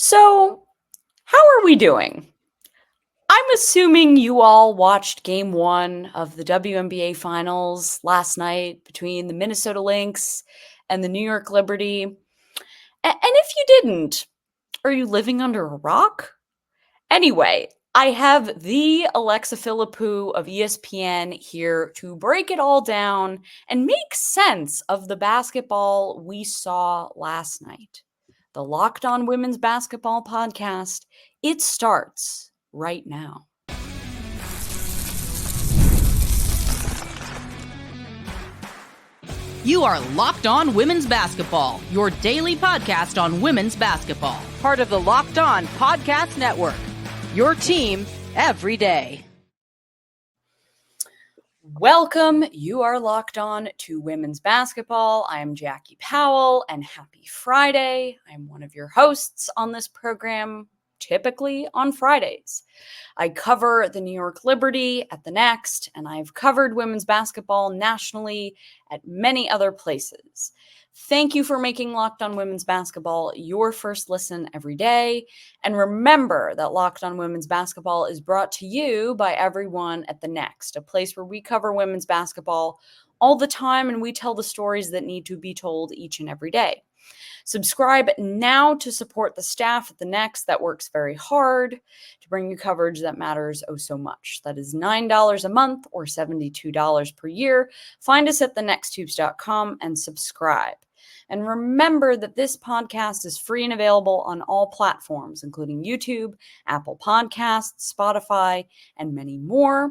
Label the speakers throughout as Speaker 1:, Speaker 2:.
Speaker 1: So, how are we doing? I'm assuming you all watched game one of the WNBA Finals last night between the Minnesota Lynx and the New York Liberty. And if you didn't, are you living under a rock? Anyway, I have the Alexa Philippou of ESPN here to break it all down and make sense of the basketball we saw last night. The Locked On Women's Basketball Podcast, it starts right now.
Speaker 2: You are Locked On Women's Basketball, your daily podcast on women's basketball. Part of the Locked On Podcast Network, your team every day.
Speaker 1: Welcome. You are locked on to women's basketball. I'm Jackie Powell, and happy Friday. I'm one of your hosts on this program, typically on Fridays. I cover the New York Liberty at the Next, and I've covered women's basketball nationally at many other places. Thank you for making Locked On Women's Basketball your first listen every day. And remember that Locked On Women's Basketball is brought to you by everyone at the Next, a place where we cover women's basketball all the time and we tell the stories that need to be told each and every day. Subscribe now to support the staff at the Next that works very hard to bring you coverage that matters oh so much. That is $9 a month or $72 per year. Find us at thenexthoops.com and subscribe. And remember that this podcast is free and available on all platforms, including YouTube, Apple Podcasts, Spotify, and many more.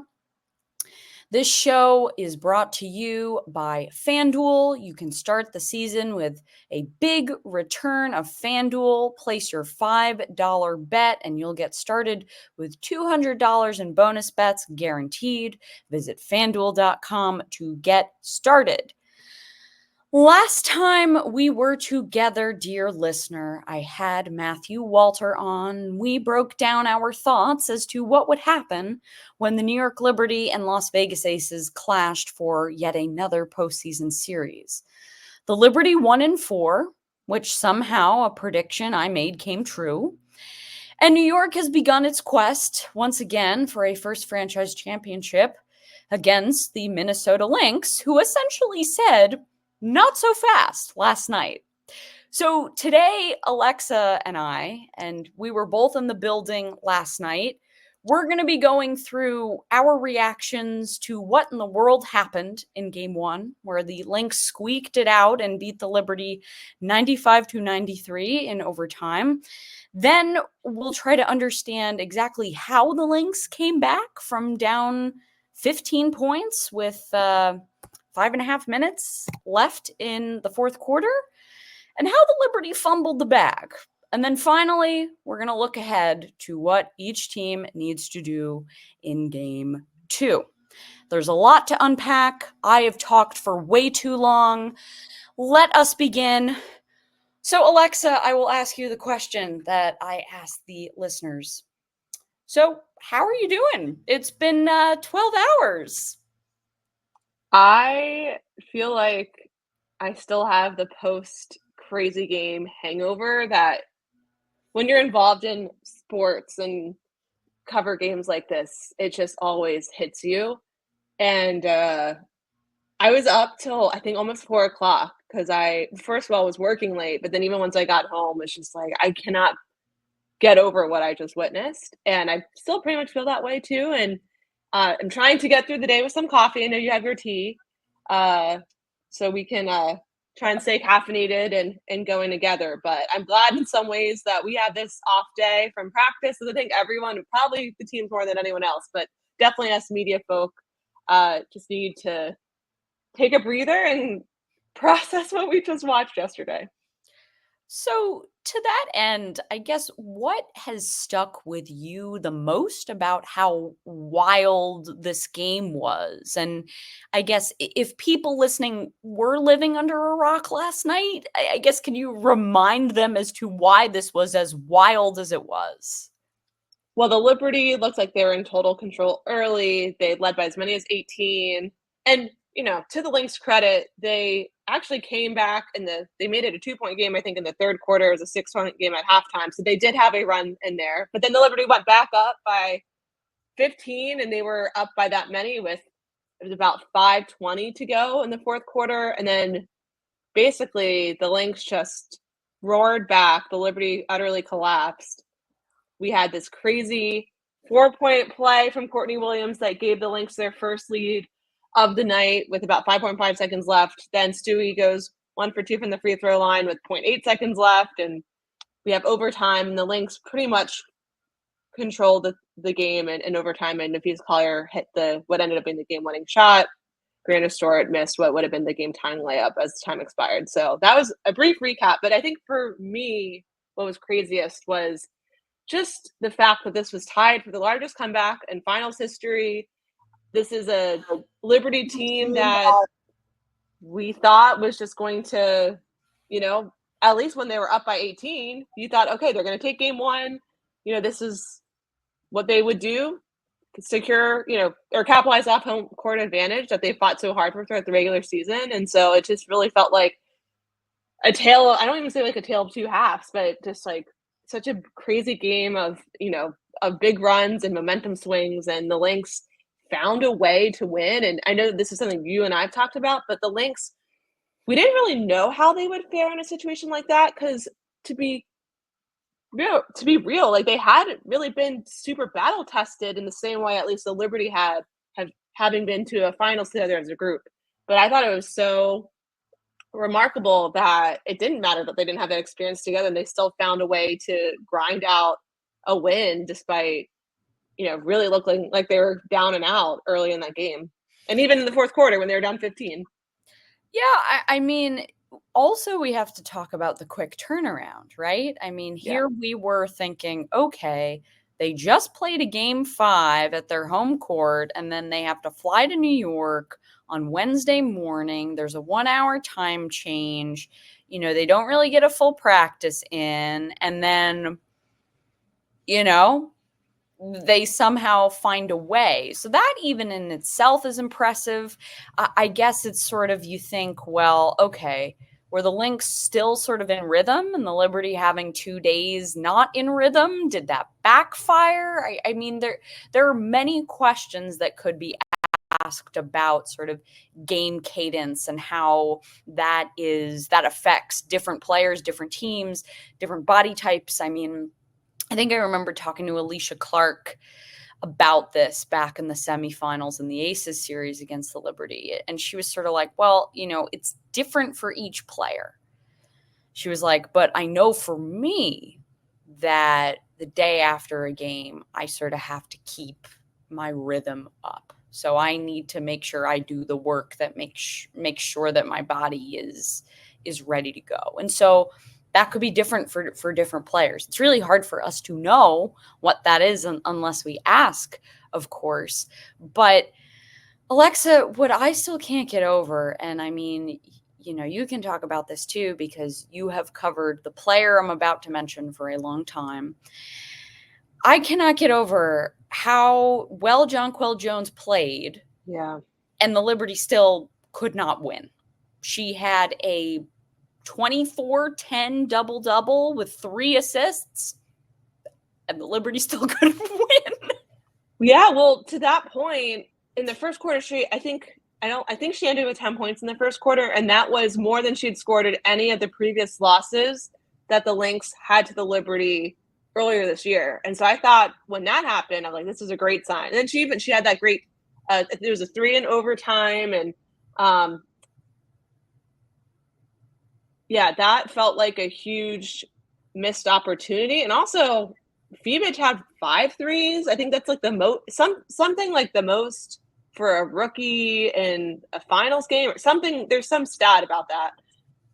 Speaker 1: This show is brought to you by FanDuel. You can start the season with a big return of FanDuel. Place your $5 bet and you'll get started with $200 in bonus bets guaranteed. Visit FanDuel.com to get started. Last time we were together, dear listener, I had Matthew Walter on. We broke down our thoughts as to what would happen when the New York Liberty and Las Vegas Aces clashed for yet another postseason series. The Liberty won in 4, which somehow a prediction I made came true. And New York has begun its quest once again for a first franchise championship against the Minnesota Lynx, who essentially said, "Not so fast," last night. So today, Alexa and I, and we were both in the building last night, we're going to be going through our reactions to what in the world happened in game one, where the Lynx squeaked it out and beat the Liberty 95-93 in overtime. Then we'll try to understand exactly how the Lynx came back from down 15 points with 5.5 minutes left in the fourth quarter, and how the Liberty fumbled the bag. And then finally, we're going to look ahead to what each team needs to do in game 2. There's a lot to unpack. I have talked for way too long. Let us begin. So, Alexa, I will ask you the question that I asked the listeners. So, how are you doing? It's been 12 hours.
Speaker 3: I feel like I still have the post-crazy game hangover that when you're involved in sports and cover games like this, it just always hits you. And I was up till, I think, almost 4 o'clock because I, first of all, was working late. But then even once I got home, it's just like, I cannot get over what I just witnessed. And I still pretty much feel that way, too. And I'm trying to get through the day with some coffee. I know you have your tea. So we can try and stay caffeinated and going together. But I'm glad in some ways that we had this off day from practice. Because I think everyone, probably the teams more than anyone else, but definitely us media folk just need to take a breather and process what we just watched yesterday.
Speaker 1: So to that end, I guess what has stuck with you the most about how wild this game was? And I guess if people listening were living under a rock last night, I guess can you remind them as to why this was as wild as it was?
Speaker 3: Well, the Liberty looked like they were in total control early. They led by as many as 18. And to the Lynx credit, they actually came back they made it a 2-point game, I think, in the third quarter. It was a 6-point game at halftime. So they did have a run in there. But then the Liberty went back up by 15, and they were up by that many it was about 5:20 to go in the fourth quarter. And then basically the Lynx just roared back. The Liberty utterly collapsed. We had this crazy 4-point play from Courtney Williams that gave the Lynx their first lead of the night with about 5.5 seconds left. Then Stewie goes 1 for 2 from the free throw line with 0.8 seconds left. And we have overtime, and the Lynx pretty much controlled the game in overtime. And Nafees Collier hit what ended up being the game-winning shot. Breanna Stewart missed what would have been the game-tying layup as time expired. So that was a brief recap. But I think for me, what was craziest was just the fact that this was tied for the largest comeback in finals history. This is a Liberty team that we thought was just going to, at least when they were up by 18, you thought, okay, they're going to take game one. This is what they would do, secure, or capitalize off home court advantage that they fought so hard for throughout the regular season. And so it just really felt like I don't even say like a tale of two halves, but just like such a crazy game of big runs and momentum swings, and the Lynx found a way to win. And I know this is something you and I've talked about, but the Lynx, we didn't really know how they would fare in a situation like that, because to be real, like they hadn't really been super battle tested in the same way at least the Liberty have having been to a finals together as a group. But I thought it was so remarkable that it didn't matter that they didn't have that experience together, and they still found a way to grind out a win despite really looking like they were down and out early in that game, and even in the fourth quarter when they were down 15.
Speaker 1: Yeah, I mean, also we have to talk about the quick turnaround, right? I mean, here we were thinking, okay, they just played a game 5 at their home court, and then they have to fly to New York on Wednesday morning. There's a 1-hour time change. They don't really get a full practice in, and then, they somehow find a way. So that even in itself is impressive. I guess it's sort of, you think, well, okay, were the Lynx still sort of in rhythm and the Liberty having 2 days not in rhythm? Did that backfire? I mean, there are many questions that could be asked about sort of game cadence and how that affects different players, different teams, different body types. I mean, I think I remember talking to Alicia Clark about this back in the semifinals in the Aces series against the Liberty. And she was sort of like, well, it's different for each player. She was like, but I know for me that the day after a game, I sort of have to keep my rhythm up. So I need to make sure I do the work that makes sure that my body is ready to go. And so that could be different for different players. It's really hard for us to know what that is unless we ask, of course. But Alexa, what I still can't get over, and I mean, you can talk about this too, because you have covered the player I'm about to mention for a long time. I cannot get over how well Jonquel Jones played.
Speaker 3: Yeah.
Speaker 1: And the Liberty still could not win. She had a 24-10 double-double with 3 assists, and the Liberty still couldn't win.
Speaker 3: Yeah, well, to that point, in the first quarter, I think she ended with 10 points in the first quarter, and that was more than she'd scored at any of the previous losses that the Lynx had to the Liberty earlier this year. And so I thought when that happened, I'm like, this is a great sign. And then she had that great, there was a 3 in overtime, and that felt like a huge missed opportunity. And also, Philippou had 5 threes. I think that's like the most, something like the most for a rookie in a finals game or something. There's some stat about that.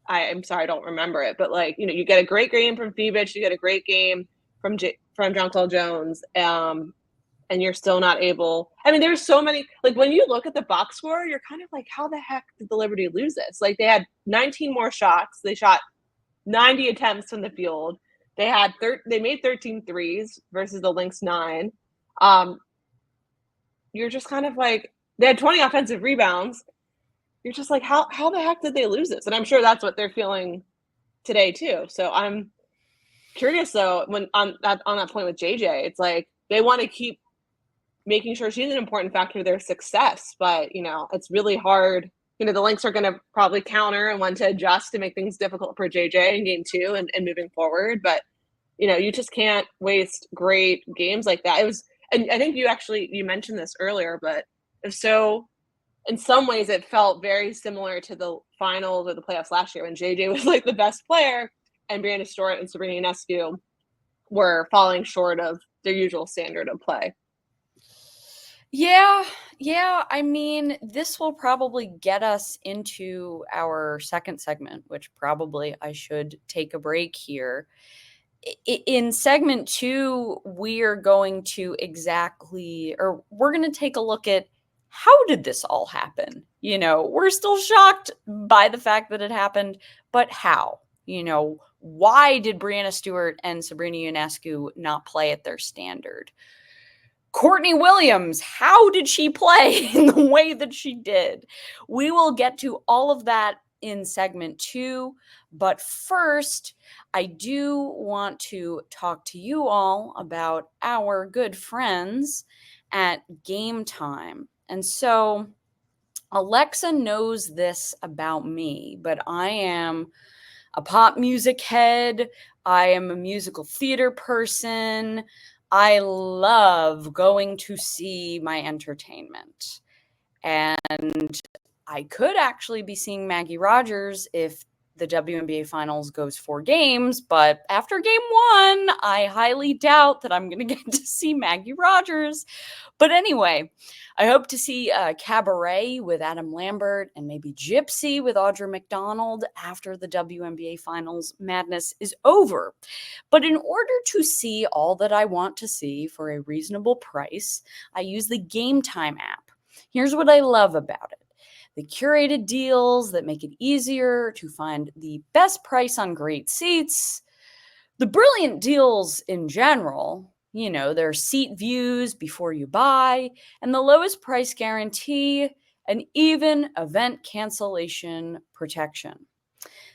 Speaker 3: I'm sorry, I don't remember it. But you get a great game from Philippou, you get a great game from Jonquel Jones, and you're still not able. I mean, there's so many. When you look at the box score, you're kind of like, how the heck did the Liberty lose this? They had 19 more shots. They shot 90 attempts from the field. They had they made 13 threes versus the Lynx 9. You're just kind of like, they had 20 offensive rebounds. you're just like, how the heck did they lose this? And I'm sure that's what they're feeling today too. So I'm curious though, when on that point with JJ, it's like they want to keep making sure she's an important factor to their success, but it's really hard. The Lynx are going to probably counter and want to adjust to make things difficult for JJ in game 2 and moving forward. But you just can't waste great games like that. It was, and I think you mentioned this earlier, but so in some ways it felt very similar to the finals or the playoffs last year when JJ was like the best player and Breanna Stewart and Sabrina Ionescu were falling short of their usual standard of play.
Speaker 1: Yeah. I mean, this will probably get us into our second segment, which probably I should take a break here. In segment 2, we're going to take a look at how did this all happen? We're still shocked by the fact that it happened, but how? Why did Breanna Stewart and Sabrina Ionescu not play at their standard? Courtney Williams, how did she play in the way that she did? We will get to all of that in segment 2. But first, I do want to talk to you all about our good friends at Game Time. And so Alexa knows this about me, but I am a pop music head. I am a musical theater person. I love going to see my entertainment. And I could actually be seeing Maggie Rogers if the WNBA Finals goes 4 games, but after game 1, I highly doubt that I'm going to get to see Maggie Rogers. But anyway, I hope to see Cabaret with Adam Lambert and maybe Gypsy with Audra McDonald after the WNBA Finals madness is over. But in order to see all that I want to see for a reasonable price, I use the Game Time app. Here's what I love about it. The curated deals that make it easier to find the best price on great seats, the brilliant deals in general, their seat views before you buy, and the lowest price guarantee, and even event cancellation protection.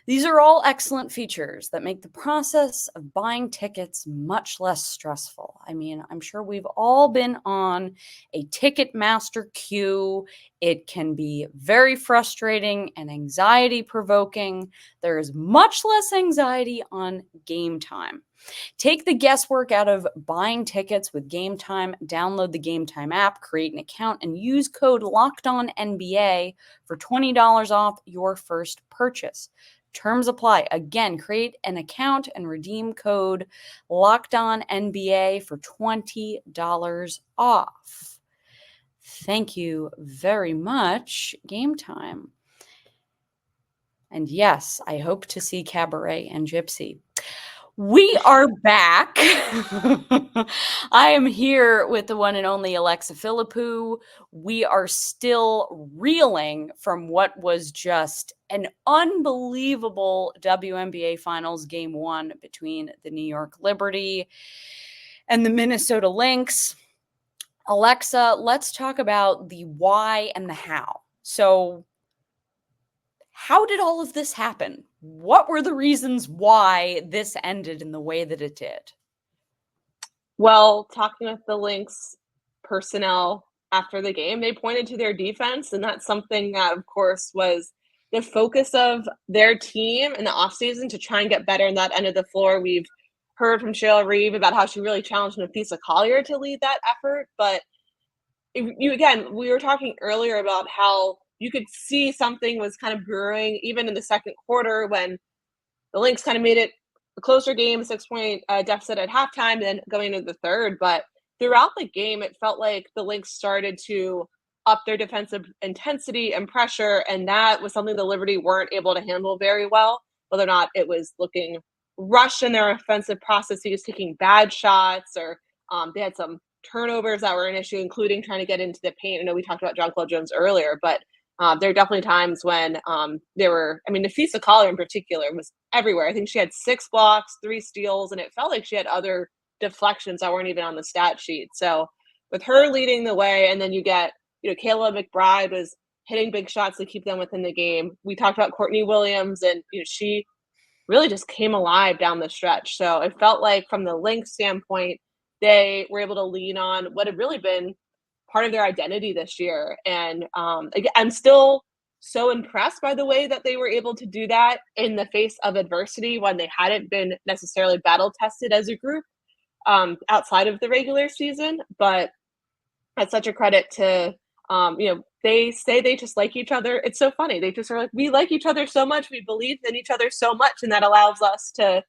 Speaker 1: These are all excellent features that make the process of buying tickets much less stressful. I mean, I'm sure we've all been on a Ticketmaster queue. It can be very frustrating and anxiety-provoking. There is much less anxiety on Game Time. Take the guesswork out of buying tickets with Game Time. Download the Game Time app, create an account, and use code LOCKEDONNBA for $20 off your first purchase. Terms apply. Again, create an account and redeem code LOCKEDONNBA for $20 off. Thank you very much, Game Time. And yes, I hope to see Cabaret and Gypsy. We are back. I am here with the one and only Alexa Philippou. We are still reeling from what was just an unbelievable WNBA Finals Game 1 between the New York Liberty and the Minnesota Lynx. Alexa, let's talk about the why and the how. So, how did all of this happen? What were the reasons why this ended in the way that it did?
Speaker 3: Well, talking with the Lynx personnel after the game, they pointed to their defense, and that's something that, of course, was the focus of their team in the offseason to try and get better in that end of the floor. We've heard from Shayla Reeve about how she really challenged Nafisa Collier to lead that effort, but we were talking earlier about how you could see something was kind of brewing even in the second quarter when the Lynx kind of made it a closer game, 6-point deficit at halftime, and then going into the third. But throughout the game, it felt like the Lynx started to up their defensive intensity and pressure, and that was something the Liberty weren't able to handle very well, whether or not it was looking rushed in their offensive processes, taking bad shots, or they had some turnovers that were an issue, including trying to get into the paint. I know we talked about Jonquel Jones earlier, but there are definitely times when Nafisa Collier in particular was everywhere. I think she had 6 blocks, 3 steals, and it felt like she had other deflections that weren't even on the stat sheet. So with her leading the way, and then you get, Kayla McBride was hitting big shots to keep them within the game. We talked about Courtney Williams, and she really just came alive down the stretch. So it felt like from the Lynx standpoint, they were able to lean on what had really been part of their identity this year. And again, I'm still so impressed by the way that they were able to do that in the face of adversity when they hadn't been necessarily battle tested as a group outside of the regular season. But that's such a credit to, they say they just like each other. It's so funny. They just are like, we like each other so much. We believe in each other so much. And that allows us to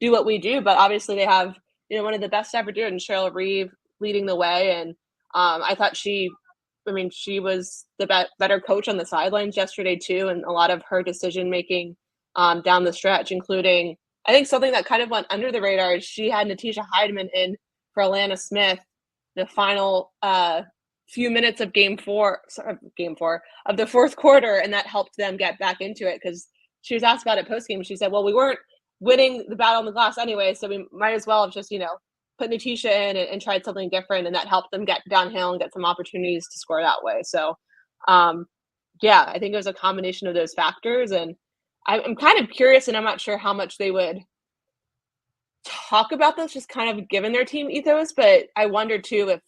Speaker 3: do what we do. But obviously they have, one of the best ever doing, Cheryl Reeve, leading the way. And I thought she was the better coach on the sidelines yesterday too. And a lot of her decision-making down the stretch, including, I think something that kind of went under the radar is she had Natisha Heidemann in for Alana Smith the final few minutes of game four of the fourth quarter, and that helped them get back into it because she was asked about it post-game. She said, well, we weren't winning the battle on the glass anyway, so we might as well have just, put Natisha in and tried something different, and that helped them get downhill and get some opportunities to score that way. So, I think it was a combination of those factors, and I'm kind of curious, and I'm not sure how much they would talk about this just kind of given their team ethos, but I wonder too if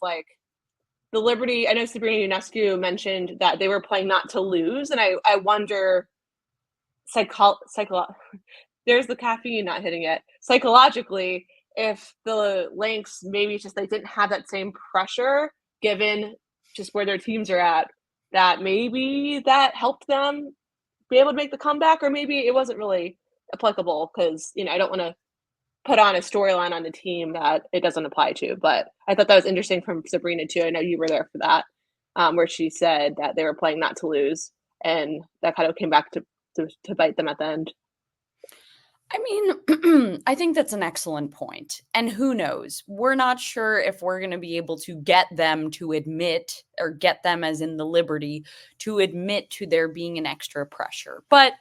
Speaker 3: the Liberty, I know Sabrina Ionescu mentioned that they were playing not to lose, and I wonder there's the caffeine not hitting it. Psychologically, if the Lynx maybe just they didn't have that same pressure given just where their teams are at, that maybe that helped them be able to make the comeback, or maybe it wasn't really applicable because, I don't want to put on a storyline on the team that it doesn't apply to. But I thought that was interesting from Sabrina too. I know you were there for that, where she said that they were playing not to lose, and that kind of came back to bite them at the end.
Speaker 1: I mean, I think that's an excellent point. And who knows? We're not sure if we're going to be able to get them to admit, or get them as in the Liberty, to admit to there being an extra pressure. But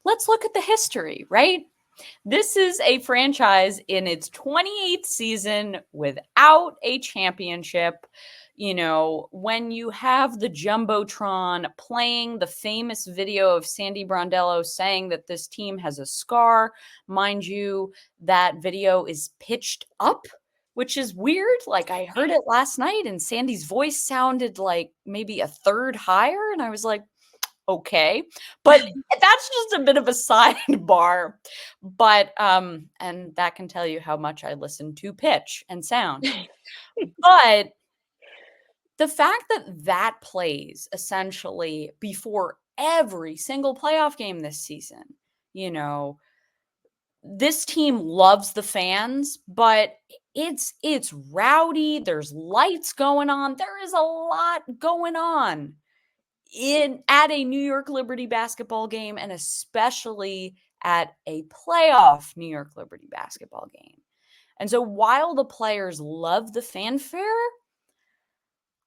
Speaker 1: let's look at the history, right? This is a franchise in its 28th season without a championship. When you have the Jumbotron playing the famous video of Sandy Brondello saying that this team has a scar, mind you, that video is pitched up, which is weird. I heard it last night and Sandy's voice sounded like maybe a third higher. And I was like, okay, but that's just a bit of a sidebar. But, and that can tell you how much I listen to pitch and sound. But the fact that plays essentially before every single playoff game this season, this team loves the fans, but it's rowdy. There's lights going on. There is a lot going on at a New York Liberty basketball game, and especially at a playoff New York Liberty basketball game. And so while the players love the fanfare,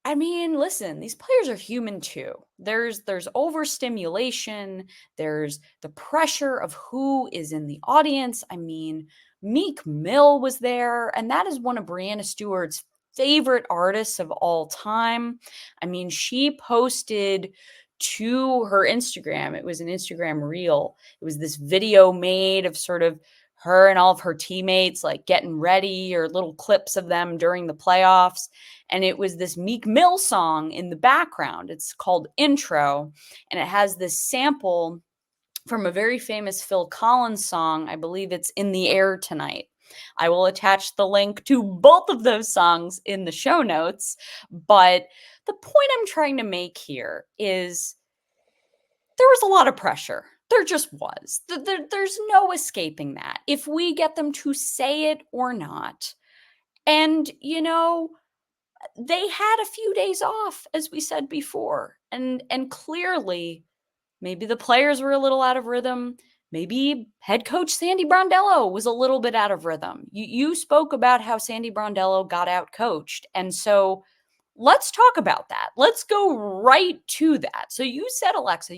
Speaker 1: I mean, listen, these players are human too. There's overstimulation. There's the pressure of who is in the audience. I mean, Meek Mill was there, and that is one of Breanna Stewart's favorite artists of all time. I mean, she posted to her Instagram. It was an Instagram reel. It was this video made of sort of her and all of her teammates getting ready, or little clips of them during the playoffs. And it was this Meek Mill song in the background. It's called Intro, and it has this sample from a very famous Phil Collins song. I believe it's In the Air Tonight. I will attach the link to both of those songs in the show notes. But the point I'm trying to make here is there was a lot of pressure. There just was. There's no escaping that. If we get them to say it or not. And, they had a few days off, as we said before. And clearly, maybe the players were a little out of rhythm. Maybe head coach Sandy Brondello was a little bit out of rhythm. You spoke about how Sandy Brondello got out coached. And so let's talk about that. Let's go right to that. So you said, Alexa,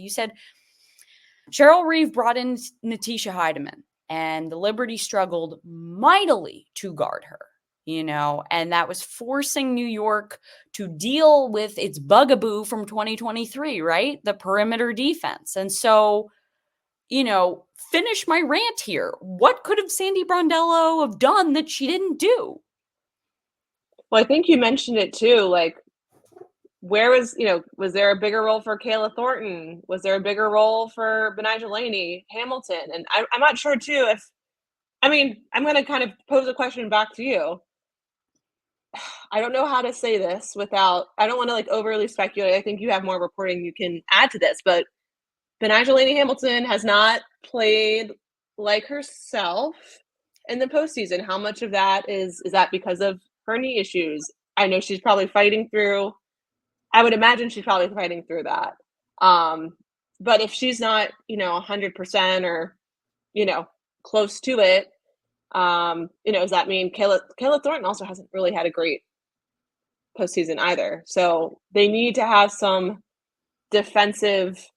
Speaker 1: Cheryl Reeve brought in Natisha Heidemann, and the Liberty struggled mightily to guard her. and that was forcing New York to deal with its bugaboo from 2023, right? The perimeter defense. And so, finish my rant here. What could have Sandy Brondello have done that she didn't do?
Speaker 3: Well, I think you mentioned it too. Like, where was there a bigger role for Kayla Thornton? Was there a bigger role for Betnijah Laney-Hamilton? And I'm not sure too I'm going to kind of pose a question back to you. I don't know how to say this without, I don't want to like overly speculate. I think you have more reporting you can add to this, but Betnijah Laney-Hamilton has not played like herself in the postseason. How much of that is that because of her knee issues? I know she's probably fighting through. I would imagine she's probably fighting through that. But if she's not, 100% or, close to it, does that mean Kayla Thornton also hasn't really had a great postseason either? So they need to have some defensive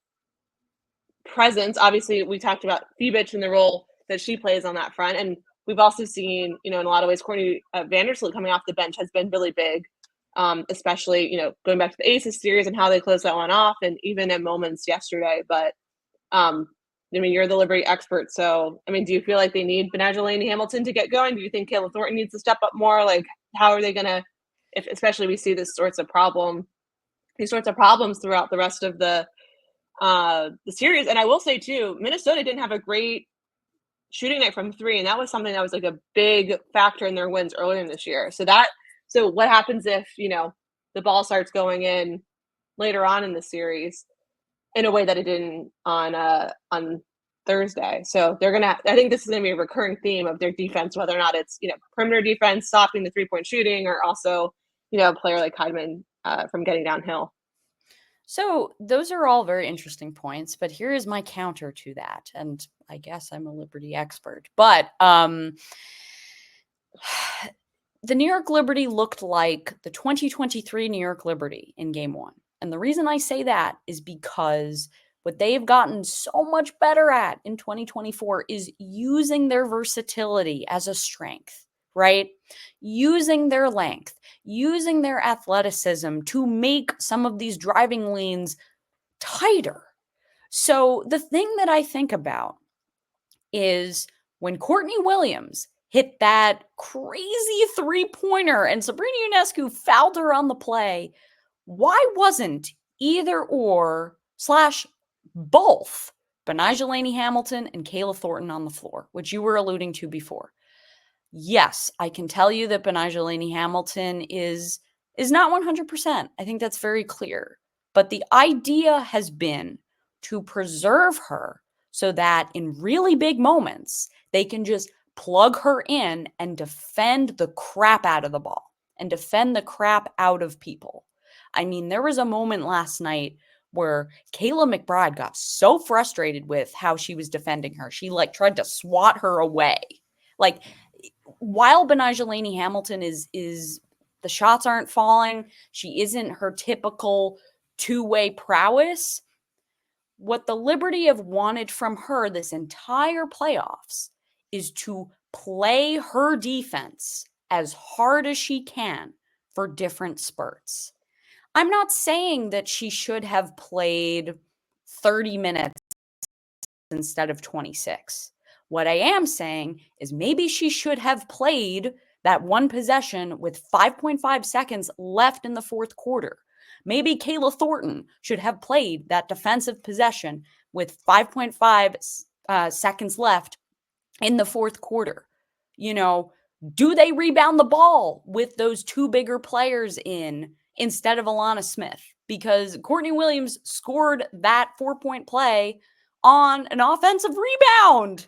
Speaker 3: presence. Obviously, we talked about Fibich and the role that she plays on that front. And we've also seen, in a lot of ways, Courtney Vandersloot coming off the bench has been really big, especially, going back to the Aces series and how they closed that one off, and even in moments yesterday. But, you're the Liberty expert. So, do you feel like they need Betnijah Laney-Hamilton to get going? Do you think Kayla Thornton needs to step up more? Like, how are they going to, if especially we see these sorts of problems throughout the rest of the series? And I will say too, Minnesota didn't have a great shooting night from three, and that was something that was like a big factor in their wins earlier in this year. So what happens if the ball starts going in later on in the series in a way that it didn't on Thursday? So I think this is gonna be a recurring theme of their defense, whether or not it's perimeter defense, stopping the 3-point shooting, or also a player like Heidman from getting downhill.
Speaker 1: So those are all very interesting points, but here is my counter to that. And I guess I'm a Liberty expert, but the New York Liberty looked like the 2023 New York Liberty in game one. And the reason I say that is because what they've gotten so much better at in 2024 is using their versatility as a strength, right? Using their length, using their athleticism to make some of these driving lanes tighter. So the thing that I think about is when Courtney Williams hit that crazy three-pointer and Sabrina Ionescu fouled her on the play, why wasn't either or / both Betnijah Laney-Hamilton and Kayla Thornton on the floor, which you were alluding to before? Yes, I can tell you that Betnijah Laney-Hamilton is not 100%. I think that's very clear. But the idea has been to preserve her so that in really big moments, they can just plug her in and defend the crap out of the ball and defend the crap out of people. There was a moment last night where Kayla McBride got so frustrated with how she was defending her. She tried to swat her away. While Betnijah Laney-Hamilton is the shots aren't falling, she isn't her typical two-way prowess. What the Liberty have wanted from her this entire playoffs is to play her defense as hard as she can for different spurts. I'm not saying that she should have played 30 minutes instead of 26. What I am saying is maybe she should have played that one possession with 5.5 seconds left in the fourth quarter. Maybe Kayla Thornton should have played that defensive possession with 5.5 seconds left in the fourth quarter. Do they rebound the ball with those two bigger players in instead of Alana Smith? Because Courtney Williams scored that 4-point play on an offensive rebound.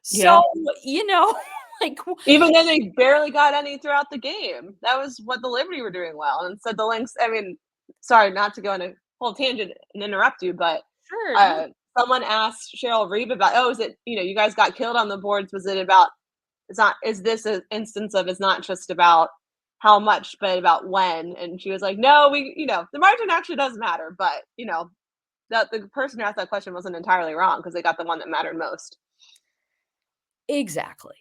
Speaker 1: So,
Speaker 3: even though they barely got any throughout the game, that was what the Liberty were doing well. And so the Lynx, sorry, not to go on a whole tangent and interrupt you, but
Speaker 1: sure.
Speaker 3: Someone asked Cheryl Reeve about, is it, you guys got killed on the boards. Was it about, is this an instance of, it's not just about how much, but about when? And she was like, no, the margin actually does matter, but, that the person who asked that question wasn't entirely wrong because they got the one that mattered most.
Speaker 1: Exactly.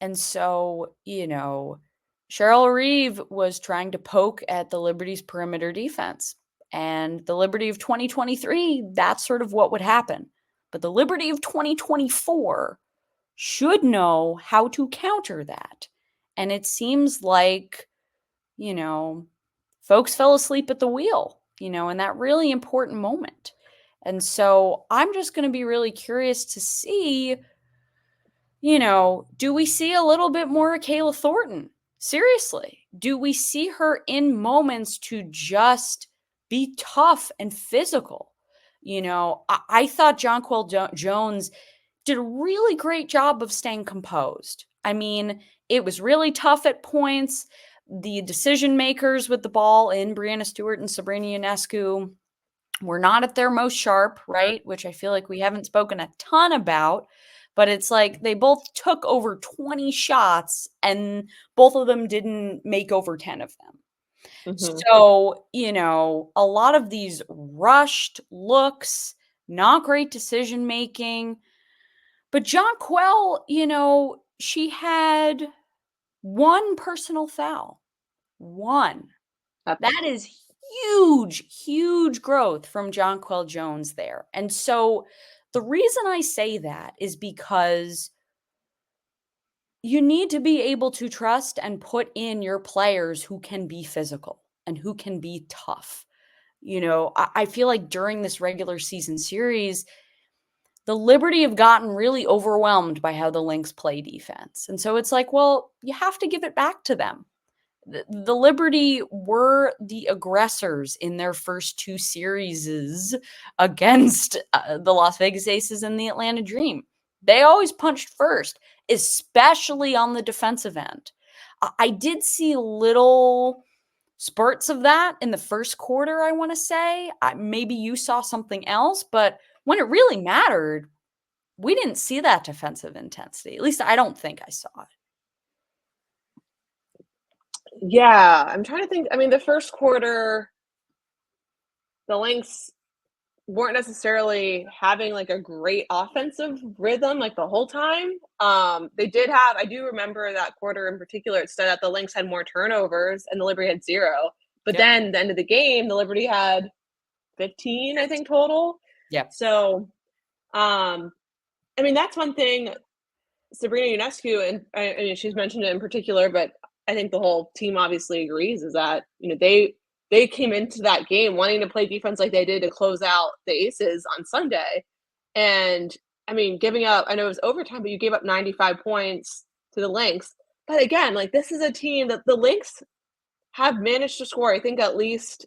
Speaker 1: And so, Cheryl Reeve was trying to poke at the Liberty's perimeter defense. And the Liberty of 2023, that's sort of what would happen. But the Liberty of 2024 should know how to counter that. And it seems like, folks fell asleep at the wheel, in that really important moment. And so I'm just going to be really curious to see, do we see a little bit more Kayla Thornton? Seriously, do we see her in moments to just be tough and physical? I thought Jonquel Jones did a really great job of staying composed. I mean, it was really tough at points. The decision makers with the ball in Breanna Stewart and Sabrina Ionescu were not at their most sharp, right? Which I feel like we haven't spoken a ton about. But it's like they both took over 20 shots and both of them didn't make over 10 of them.
Speaker 3: Mm-hmm.
Speaker 1: So, a lot of these rushed looks, not great decision making. But Jonquel, she had one personal foul. One. That is huge growth from Jonquel Jones there. And so the reason I say that is because you need to be able to trust and put in your players who can be physical and who can be tough. I feel like during this regular season series, the Liberty have gotten really overwhelmed by how the Lynx play defense. And so it's like, well, you have to give it back to them. The Liberty were the aggressors in their first two series against the Las Vegas Aces and the Atlanta Dream. They always punched first, especially on the defensive end. I did see little spurts of that in the first quarter, I want to say. Maybe you saw something else, but when it really mattered, we didn't see that defensive intensity. At least I don't think I saw it.
Speaker 3: Yeah, I'm trying to think. I mean, the first quarter, the Lynx weren't necessarily having like a great offensive rhythm like the whole time. They did have, I do remember that quarter in particular, it stood out the Lynx had more turnovers and the Liberty had 0. But then the end of the game, the Liberty had 15, I think, total.
Speaker 1: Yeah.
Speaker 3: So, I mean, that's one thing Sabrina Ionescu, and I mean, she's mentioned it in particular, but I think the whole team obviously agrees is that, they came into that game wanting to play defense like they did to close out the Aces on Sunday. And I mean, giving up, I know it was overtime, but you gave up 95 points to the Lynx. But again, like this is a team that the Lynx have managed to score, I think at least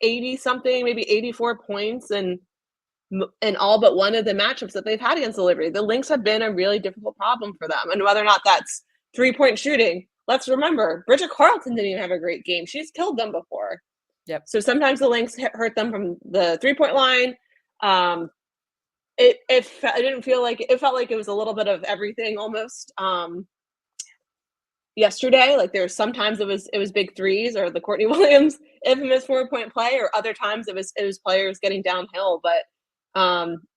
Speaker 3: 80 something, maybe 84 points in all but one of the matchups that they've had against the Liberty. The Lynx have been a really difficult problem for them. And whether or not that's 3-point shooting, let's remember, Bridget Carlton didn't even have a great game. She's killed them before.
Speaker 1: Yep.
Speaker 3: So sometimes the Lynx hurt them from the 3-point line. It felt like it was a little bit of everything almost. Yesterday, like there was sometimes it was big threes or the Courtney Williams infamous 4-point play, or other times it was players getting downhill. But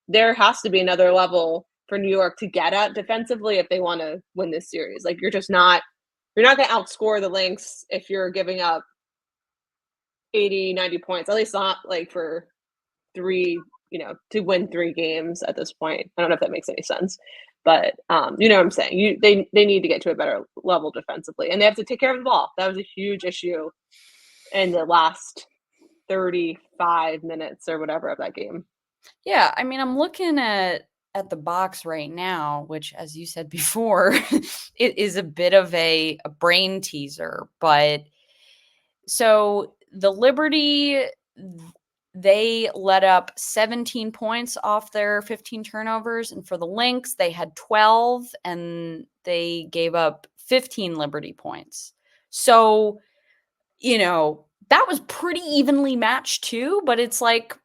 Speaker 3: there has to be another level for New York to get at defensively if they want to win this series. Like you're not going to outscore the Lynx if you're giving up 80, 90 points, at least not like for to win 3 games at this point. I don't know if that makes any sense, but you know what I'm saying? They need to get to a better level defensively, and they have to take care of the ball. That was a huge issue in the last 35 minutes or whatever of that game.
Speaker 1: Yeah, I mean, I'm looking at the box right now, which, as you said before, it is a bit of a brain teaser. But so the Liberty, they let up 17 points off their 15 turnovers. And for the Lynx, they had 12 and they gave up 15 Liberty points. So, that was pretty evenly matched too, but it's like,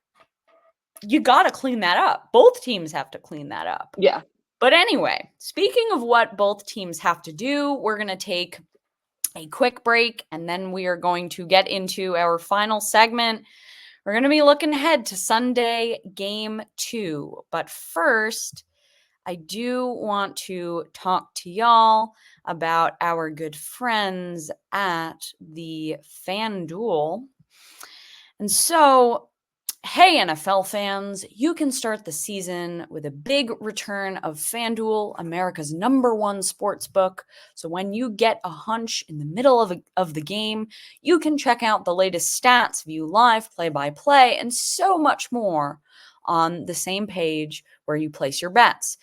Speaker 1: you got to clean that up. Both teams have to clean that up.
Speaker 3: Yeah.
Speaker 1: But anyway, speaking of what both teams have to do, we're going to take a quick break, and then we are going to get into our final segment. We're going to be looking ahead to Sunday game 2. But first, I do want to talk to y'all about our good friends at the FanDuel. And so, hey, NFL fans, you can start the season with a big return of FanDuel, America's #1 sports book. So when you get a hunch in the middle of the game, you can check out the latest stats, view live play-by-play, and so much more on the same page where you place your bets.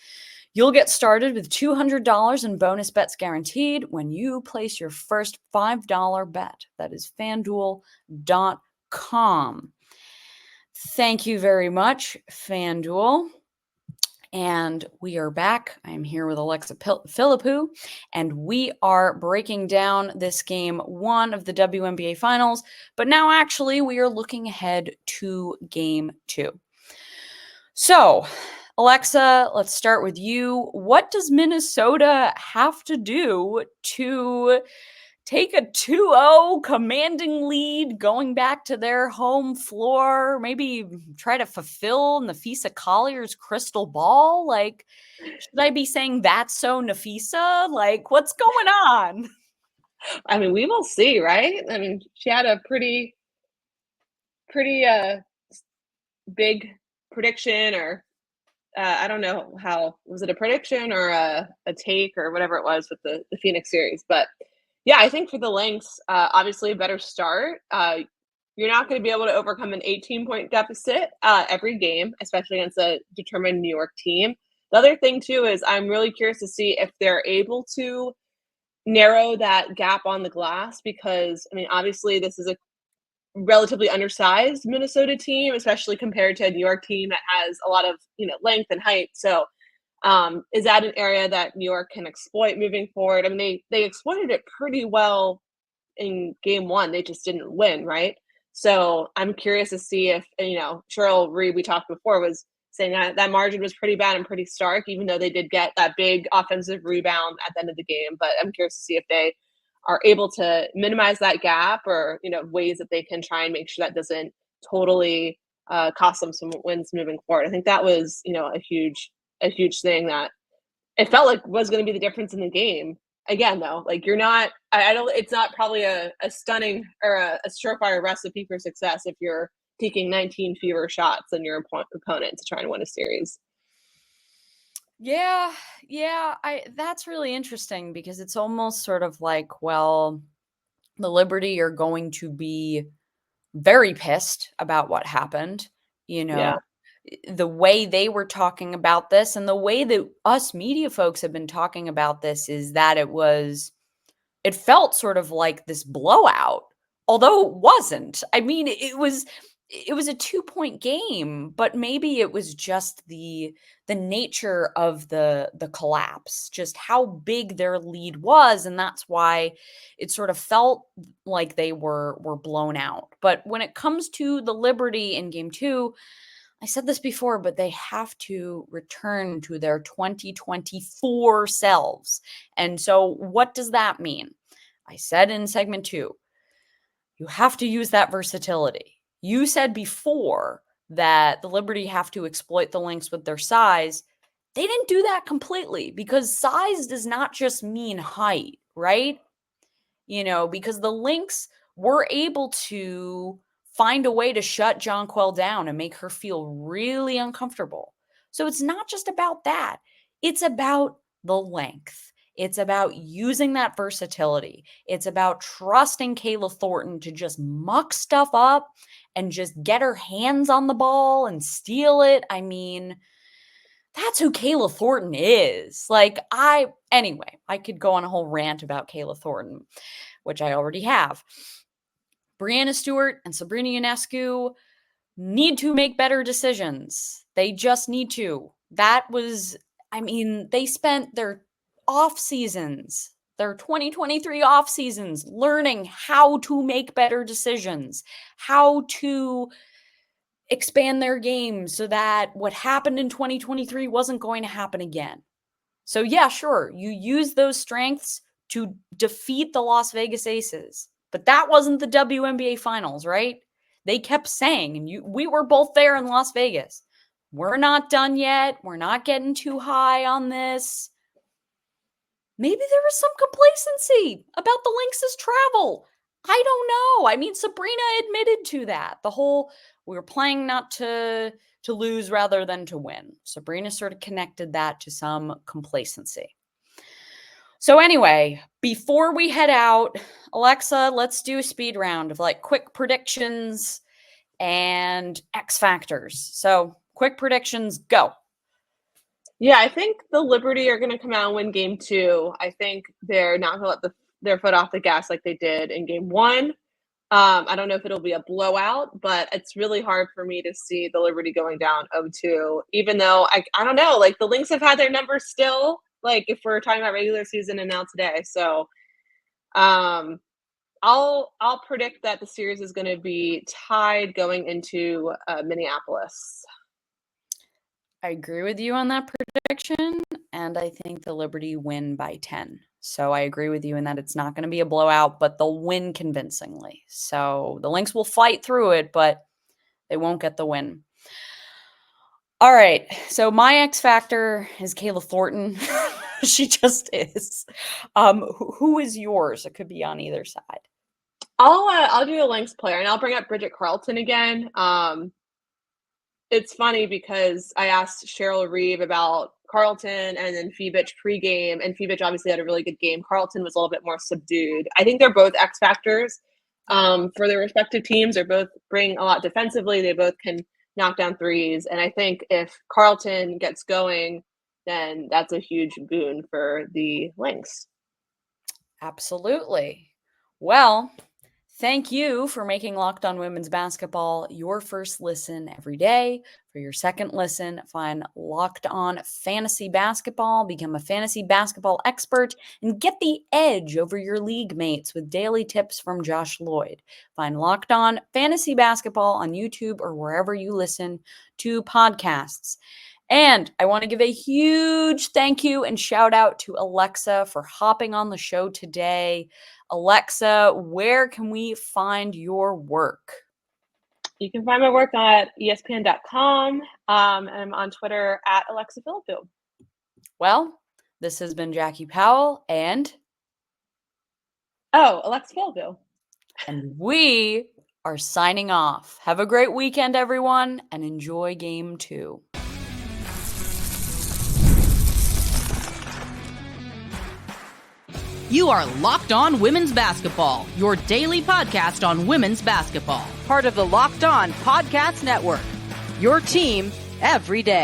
Speaker 1: You'll get started with $200 in bonus bets guaranteed when you place your first $5 bet. That is FanDuel.com. Thank you very much, FanDuel. And we are back. I'm here with Alexa Philippou, and we are breaking down this game 1 of the WNBA Finals. But now, actually, we are looking ahead to game 2. So, Alexa, let's start with you. What does Minnesota have to do to take a 2-0 commanding lead going back to their home floor? Maybe try to fulfill Nafisa Collier's crystal ball? Like, should I be saying that's so Nafisa? Like, what's going on?
Speaker 3: I mean, we will see, right? I mean, she had a pretty big prediction, or I don't know how, was it a prediction or a take or whatever it was with the Phoenix series. But yeah, I think for the Lynx, obviously a better start. You're not going to be able to overcome an 18-point deficit every game, especially against a determined New York team. The other thing, too, is I'm really curious to see if they're able to narrow that gap on the glass, because, I mean, obviously this is a relatively undersized Minnesota team, especially compared to a New York team that has a lot of, length and height. So is that an area that New York can exploit moving forward? I mean, they exploited it pretty well in game 1. They just didn't win, right? So I'm curious to see if, Cheryl Reed, we talked before, was saying that margin was pretty bad and pretty stark, even though they did get that big offensive rebound at the end of the game. But I'm curious to see if they are able to minimize that gap, or, ways that they can try and make sure that doesn't totally cost them some wins moving forward. I think that was, a huge thing that it felt like was going to be the difference in the game. Again, though, like, you're not, it's not probably a stunning or a surefire recipe for success if you're taking 19 fewer shots than your opponent to try and win a series.
Speaker 1: Yeah, that's really interesting, because it's almost sort of like, well, the Liberty are going to be very pissed about what happened.
Speaker 3: Yeah.
Speaker 1: The way they were talking about this, and the way that us media folks have been talking about this, is that it felt sort of like this blowout, although it wasn't. I mean, it was a 2-point game, but maybe it was just the nature of the collapse, just how big their lead was, and that's why it sort of felt like they were blown out. But when it comes to the Liberty in game 2, I said this before, but they have to return to their 2024 selves. And so what does that mean? I said in segment 2, you have to use that versatility. You said before that the Liberty have to exploit the Lynx with their size. They didn't do that completely, because size does not just mean height, right? Because the Lynx were able to find a way to shut Jonquel down and make her feel really uncomfortable. So it's not just about that. It's about the length. It's about using that versatility. It's about trusting Kayla Thornton to just muck stuff up and just get her hands on the ball and steal it. I mean, that's who Kayla Thornton is. Anyway, I could go on a whole rant about Kayla Thornton, which I already have. Breanna Stewart and Sabrina Ionescu need to make better decisions. They just need to. They spent their off seasons, their 2023 off seasons, learning how to make better decisions, how to expand their game so that what happened in 2023 wasn't going to happen again. So yeah, sure, you use those strengths to defeat the Las Vegas Aces, but that wasn't the WNBA Finals, right? They kept saying, and we were both there in Las Vegas, we're not done yet. We're not getting too high on this. Maybe there was some complacency about the Lynx's travel. I don't know. I mean, Breanna admitted to that. The whole, we were playing not to lose rather than to win. Breanna sort of connected that to some complacency. So anyway, before we head out, Alexa, let's do a speed round of like quick predictions and X factors. So quick predictions, go.
Speaker 3: Yeah, I think the Liberty are going to come out and win game 2. I think they're not going to let their foot off the gas like they did in game 1. I don't know if it'll be a blowout, but it's really hard for me to see the Liberty going down 0-2, even though I don't know, like the Lynx have had their number still, like if we're talking about regular season and now today. So I'll predict that the series is going to be tied going into Minneapolis.
Speaker 1: I agree with you on that prediction, and I think the Liberty win by 10. So I agree with you in that it's not going to be a blowout, but they'll win convincingly. So the Lynx will fight through it, but they won't get the win. All right, so my X factor is Kayla Thornton. She just is. Who is yours? It could be on either side.
Speaker 3: I'll do a Lynx player, and I'll bring up Bridget Carlton again. It's funny because I asked Cheryl Reeve about Carlton and then Fibich pregame, and Fibich obviously had a really good game. Carlton was a little bit more subdued. I think they're both X factors for their respective teams. They both bring a lot defensively. They both can knock down threes, and I think if Carlton gets going, then that's a huge boon for the Lynx.
Speaker 1: Absolutely. Well, thank you for making Locked On Women's Basketball your first listen every day. For your second listen, find Locked On Fantasy Basketball, become a fantasy basketball expert, and get the edge over your league mates with daily tips from Josh Lloyd. Find Locked On Fantasy Basketball on YouTube or wherever you listen to podcasts. And I want to give a huge thank you and shout out to Alexa for hopping on the show today. Alexa, where can we find your work?
Speaker 3: You can find my work at ESPN.com. And I'm on Twitter at Alexa Philippou.
Speaker 1: Well, this has been Jackie Powell and
Speaker 3: Alexa Philippou.
Speaker 1: And we are signing off. Have a great weekend, everyone, and enjoy game 2.
Speaker 2: You are Locked On Women's Basketball, your daily podcast on women's basketball. Part of the Locked On Podcast Network. Your team every day.